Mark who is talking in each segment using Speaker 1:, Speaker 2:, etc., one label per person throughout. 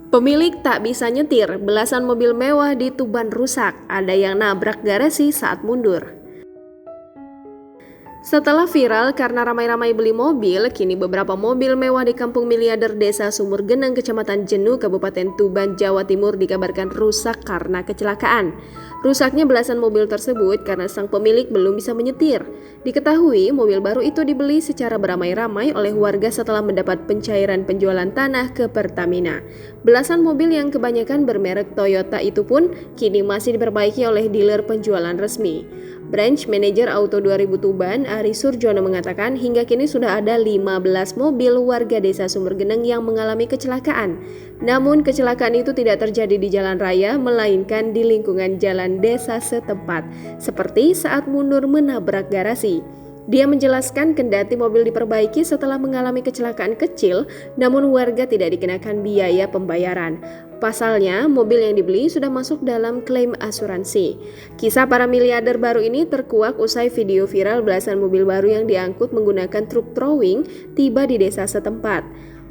Speaker 1: Pemilik tak bisa nyetir, belasan mobil mewah di Tuban rusak, ada yang nabrak garasi saat mundur. Setelah viral karena ramai-ramai beli mobil, kini beberapa mobil mewah di kampung miliarder Desa Sumur Geneng, Kecamatan Jenu, Kabupaten Tuban, Jawa Timur dikabarkan rusak karena kecelakaan. Rusaknya belasan mobil tersebut karena sang pemilik belum bisa menyetir. Diketahui mobil baru itu dibeli secara beramai-ramai oleh warga setelah mendapat pencairan penjualan tanah ke Pertamina. Belasan mobil yang kebanyakan bermerek Toyota itu pun kini masih diperbaiki oleh dealer penjualan resmi. Branch Manager Auto 2000 Tuban, Ari Surjono mengatakan hingga kini sudah ada 15 mobil warga Desa Sumur Geneng yang mengalami kecelakaan. Namun kecelakaan itu tidak terjadi di jalan raya, melainkan di lingkungan jalan desa setempat, seperti saat mundur menabrak garasi. Dia menjelaskan kendati mobil diperbaiki setelah mengalami kecelakaan kecil, namun warga tidak dikenakan biaya pembayaran. Pasalnya, mobil yang dibeli sudah masuk dalam klaim asuransi. Kisah para miliarder baru ini terkuak usai video viral belasan mobil baru yang diangkut menggunakan truk throwing tiba di desa setempat.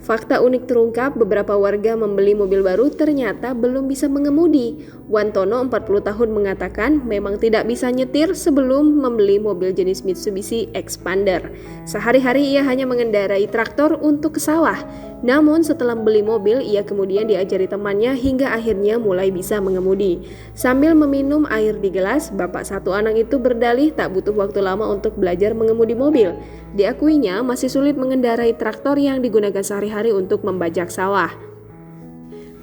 Speaker 1: Fakta unik terungkap, beberapa warga membeli mobil baru ternyata belum bisa mengemudi. Wantono, 40 tahun, mengatakan memang tidak bisa nyetir sebelum membeli mobil jenis Mitsubishi Expander. Sehari-hari ia hanya mengendarai traktor untuk ke sawah. Namun setelah membeli mobil, ia kemudian diajari temannya hingga akhirnya mulai bisa mengemudi. Sambil meminum air di gelas, bapak satu anak itu berdalih tak butuh waktu lama untuk belajar mengemudi mobil. Diakuinya masih sulit mengendarai traktor yang digunakan sehari-hari untuk membajak sawah.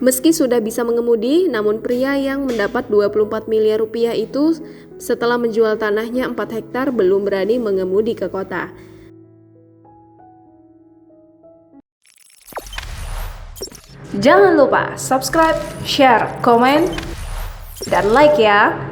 Speaker 1: Meski sudah bisa mengemudi, namun pria yang mendapat 24 miliar rupiah itu setelah menjual tanahnya 4 hektar belum berani mengemudi ke kota.
Speaker 2: Jangan lupa subscribe, share, komen, dan like ya!